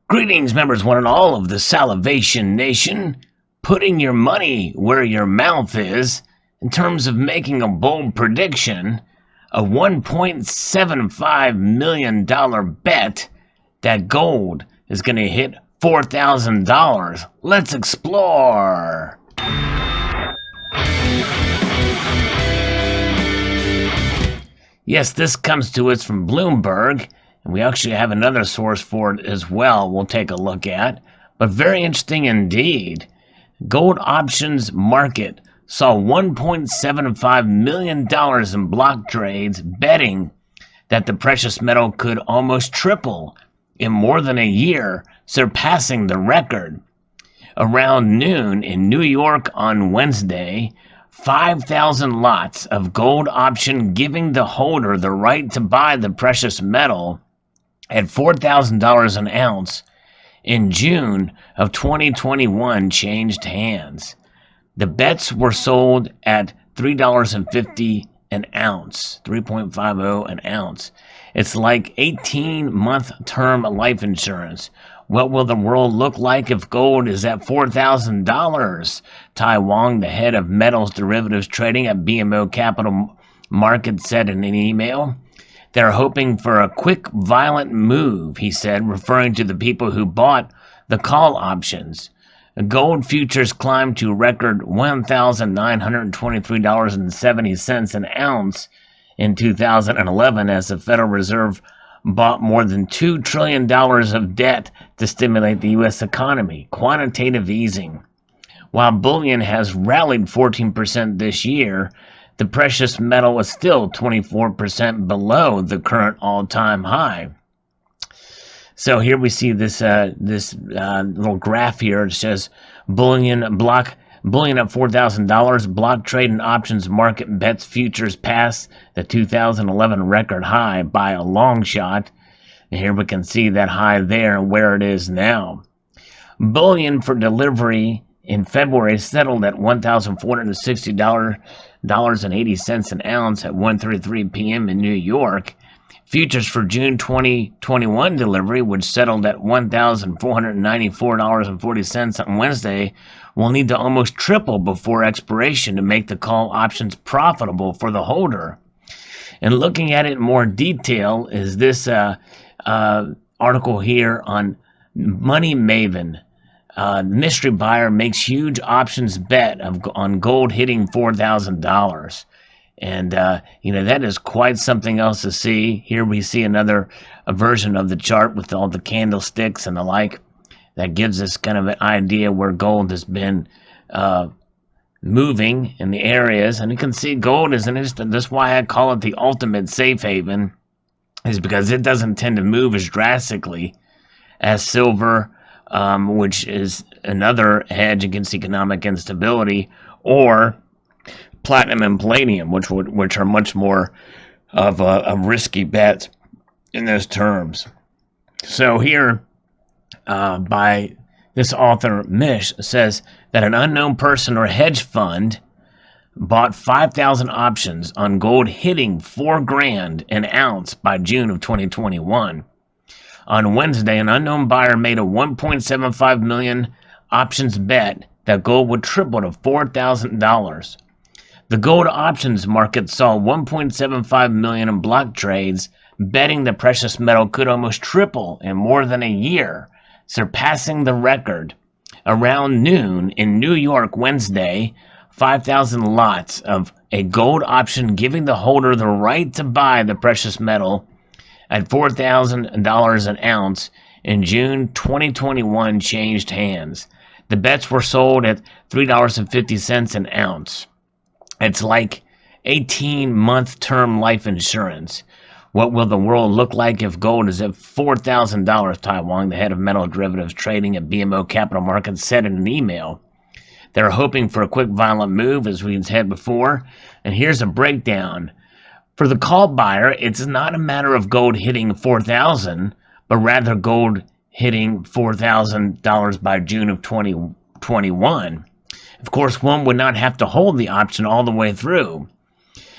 Greetings, members one and all of the Salivation Nation. Putting your money where your mouth is in terms of making a bold prediction, a $1.75 million bet that gold is going to hit $4,000. Let's explore. Yes, this comes to us from Bloomberg. And we actually have another source for it as well we'll take a look at. But very interesting indeed. Gold options market saw $1.75 million in block trades betting that the precious metal could almost triple in more than a year, surpassing the record. Around noon in New York on Wednesday, 5,000 lots of gold option giving the holder the right to buy the precious metal at $4,000 an ounce in June of 2021 changed hands. The bets were sold at $3.50 an ounce, 3.50 an ounce. It's like 18-month term life insurance. What will the world look like if gold is at $4,000? Tai Wong, the head of metals derivatives trading at BMO Capital Markets, said in an email. They're hoping for a quick, violent move, he said, referring to the people who bought the call options. Gold futures climbed to a record $1,923.70 an ounce in 2011 as the Federal Reserve bought more than $2 trillion of debt to stimulate the U.S. economy. Quantitative easing. While bullion has rallied 14% this year, the precious metal was still 24% below the current all-time high. So here we see this little graph here. It says bullion at $4,000. Block trade and options market bets futures past the 2011 record high by a long shot. And here we can see that high there and where it is now. Bullion for delivery in February settled at $1,460.80 an ounce at 1:33 p.m. in New York. Futures for June 2021 delivery, which settled at $1,494.40 on Wednesday, will need to almost triple before expiration to make the call options profitable for the holder. And looking at it in more detail is this article here on Money Maven. Mystery buyer makes huge options bet on gold hitting $4,000. And, that is quite something else to see. Here we see another version of the chart with all the candlesticks and the like. That gives us kind of an idea where gold has been moving in the areas. And you can see gold is an instant. That's why I call it the ultimate safe haven, is because it doesn't tend to move as drastically as silver, which is another hedge against economic instability, or platinum and palladium, which are much more of a risky bet in those terms. So here, by this author, Mish, says that an unknown person or hedge fund bought 5,000 options on gold hitting $4,000 an ounce by June of 2021. On Wednesday, an unknown buyer made a $1.75 million options bet that gold would triple to $4,000. The gold options market saw $1.75 million in block trades, betting the precious metal could almost triple in more than a year, surpassing the record. Around noon in New York Wednesday, 5,000 lots of a gold option giving the holder the right to buy the precious metal at $4,000 an ounce in June 2021 changed hands. The bets were sold at $3.50 an ounce. It's like 18-month term life insurance. What will the world look like if gold is at $4,000? Tai Wong, the head of metal derivatives trading at BMO Capital Markets, said in an email. They're hoping for a quick, violent move, as we've said before. And here's a breakdown. For the call buyer, it's not a matter of gold hitting $4,000, but rather gold hitting $4,000 by June of 2021. Of course, one would not have to hold the option all the way through.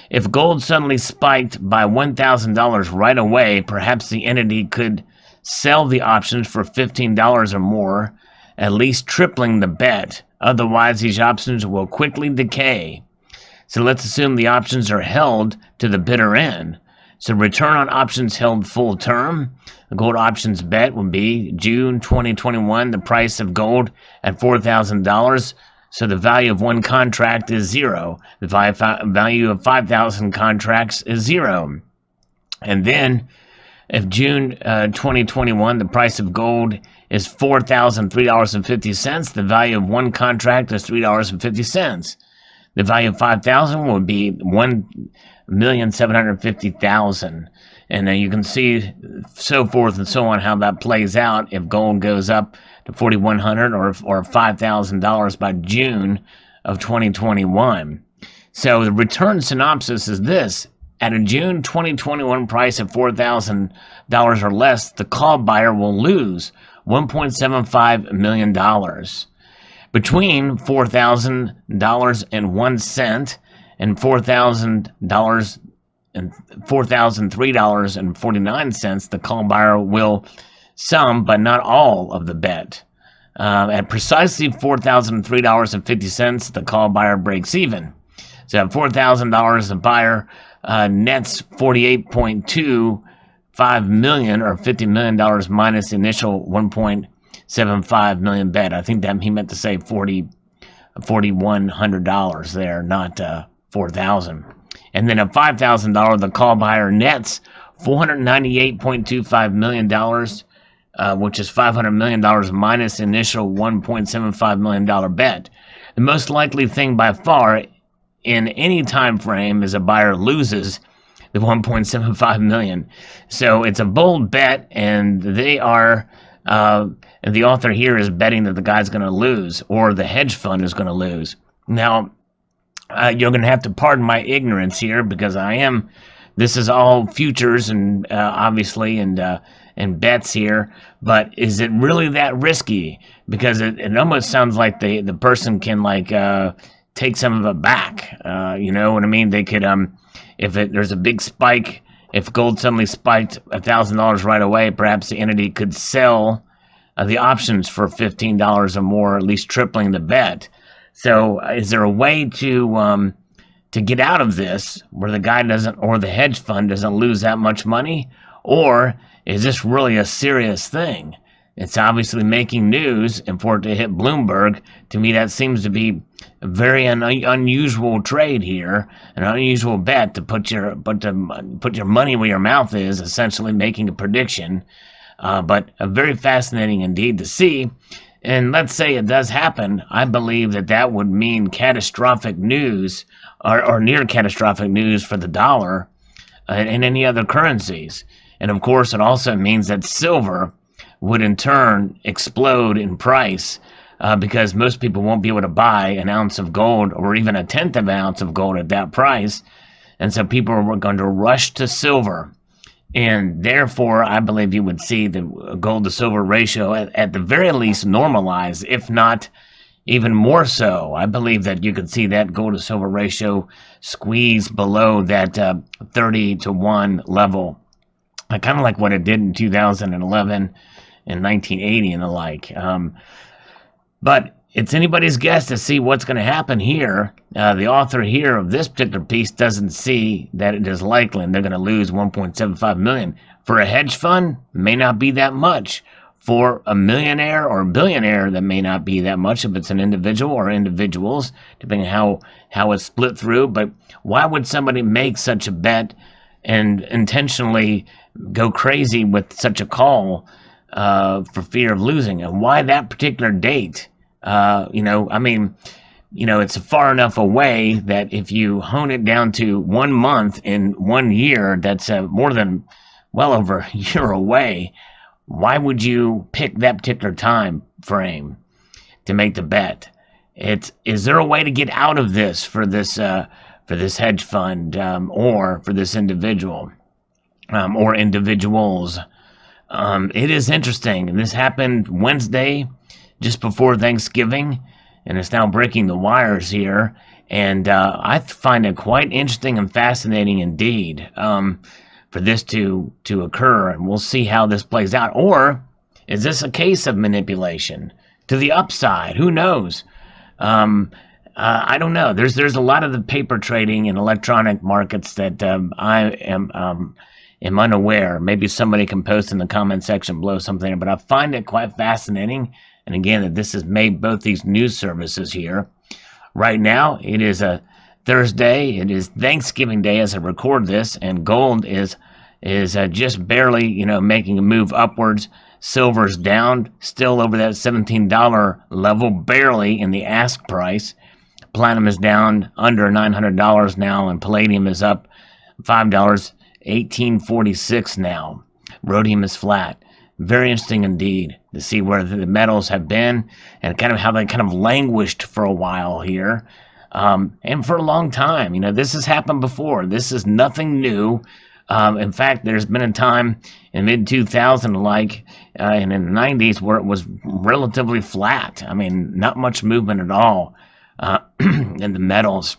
If gold suddenly spiked by $1,000 right away, perhaps the entity could sell the options for $15 or more, at least tripling the bet. Otherwise, these options will quickly decay. So let's assume the options are held to the bitter end. So return on options held full term. The gold options bet would be June 2021, the price of gold at $4,000. So the value of one contract is 0. The value of 5,000 contracts is 0. And then if June 2021, the price of gold is $4,003.50, the value of one contract is $3.50. The value of 5,000 would be 1,750,000. And then you can see so forth and so on how that plays out if gold goes up to $4,100 or $5,000 by June of 2021. So the return synopsis is this. At a June 2021 price of $4,000 or less, the call buyer will lose $1.75 million. Between $4,000.01 and $4,003.49, the call buyer will some, but not all, of the bet. At precisely $4,003.50, the call buyer breaks even. So at $4,000, the buyer nets $48.25 million or $50 million minus the initial $1.75 million bet. I think that he meant to say $4,100 there, not $4,000. And then at $5,000, the call buyer nets $498.25 million, which is $500 million minus the initial $1.75 million bet. The most likely thing by far in any time frame is a buyer loses the $1.75 million. So it's a bold bet, and they are, and the author here is betting that the guy's going to lose, or the hedge fund is going to lose. Now, you're going to have to pardon my ignorance here, because this is all futures and obviously and bets here, but is it really that risky? Because it almost sounds like the person can take some of it back. You know what I mean? They could, if there's a big spike, if gold suddenly spiked $1,000 right away, perhaps the entity could sell the options for $15 or more, at least tripling the bet. So is there a way to get out of this where the guy doesn't, or the hedge fund doesn't lose that much money? Or is this really a serious thing? It's obviously making news, and for it to hit Bloomberg, to me that seems to be a very unusual trade here, an unusual bet to put your money where your mouth is, essentially making a prediction. But very fascinating indeed to see. And let's say it does happen, I believe that would mean catastrophic news, or near catastrophic news for the dollar and any other currencies. And of course, it also means that silver would in turn explode in price, because most people won't be able to buy an ounce of gold or even a tenth of an ounce of gold at that price. And so people are going to rush to silver. And therefore, I believe you would see the gold to silver ratio at the very least normalize, if not even more so. I believe that you could see that gold to silver ratio squeeze below that 30-to-1 level. Kind of like what it did in 2011 and 1980 and the like. But it's anybody's guess to see what's going to happen here. The author here of this particular piece doesn't see that it is likely, and they're going to lose $1.75 million. For a hedge fund, may not be that much. For a millionaire or a billionaire, that may not be that much if it's an individual or individuals, depending on how it's split through. But why would somebody make such a bet and intentionally go crazy with such a call for fear of losing? And why that particular date? It's far enough away that if you hone it down to 1 month in 1 year, that's more than well over a year away. Why would you pick that particular time frame to make the bet? Is there a way to get out of this for this hedge fund or for this individual or individuals? It is interesting. This happened Wednesday, just before Thanksgiving, and it's now breaking the wires here. And I find it quite interesting and fascinating indeed. for this to occur, and we'll see how this plays out. Or is this a case of manipulation to the upside? Who knows? I don't know. There's a lot of the paper trading and electronic markets that I am unaware. Maybe somebody can post in the comment section below something, but I find it quite fascinating. And again, that this has made both these news services here. Right now, it is a Thursday. It is Thanksgiving Day as I record this, and gold is just barely, making a move upwards. Silver's down, still over that $17 level, barely in the ask price. Platinum is down under $900 now, and palladium is up $5, $18.46 now. Rhodium is flat. Very interesting indeed to see where the metals have been and kind of how they kind of languished for a while here. And for a long time, this has happened before. This is nothing new. In fact, there's been a time in mid-2000, and in the 90s, where it was relatively flat. I mean, not much movement at all in the metals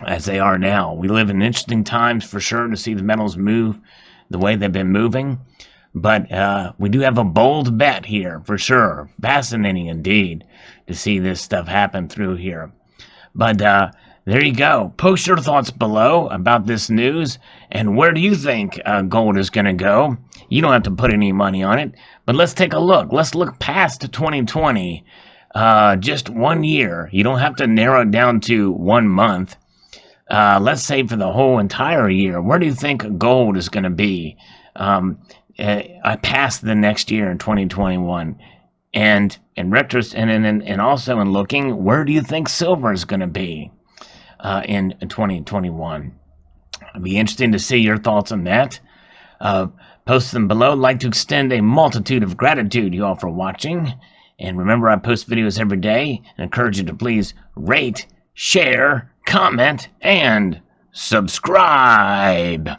as they are now. We live in interesting times for sure to see the metals move the way they've been moving. But we do have a bold bet here for sure. Fascinating indeed to see this stuff happen through here. But there you go. Post your thoughts below about this news, and where do you think gold is going to go? You don't have to put any money on it, but let's take a look. Let's look past 2020, just 1 year. You don't have to narrow it down to 1 month. Let's say for the whole entire year. Where do you think gold is going to be past the next year in 2021? And in retrospect, and also in looking, where do you think silver is going to be in 2021? It'd be interesting to see your thoughts on that. Post them below. I'd like to extend a multitude of gratitude to you all for watching. And remember, I post videos every day and encourage you to please rate, share, comment, and subscribe.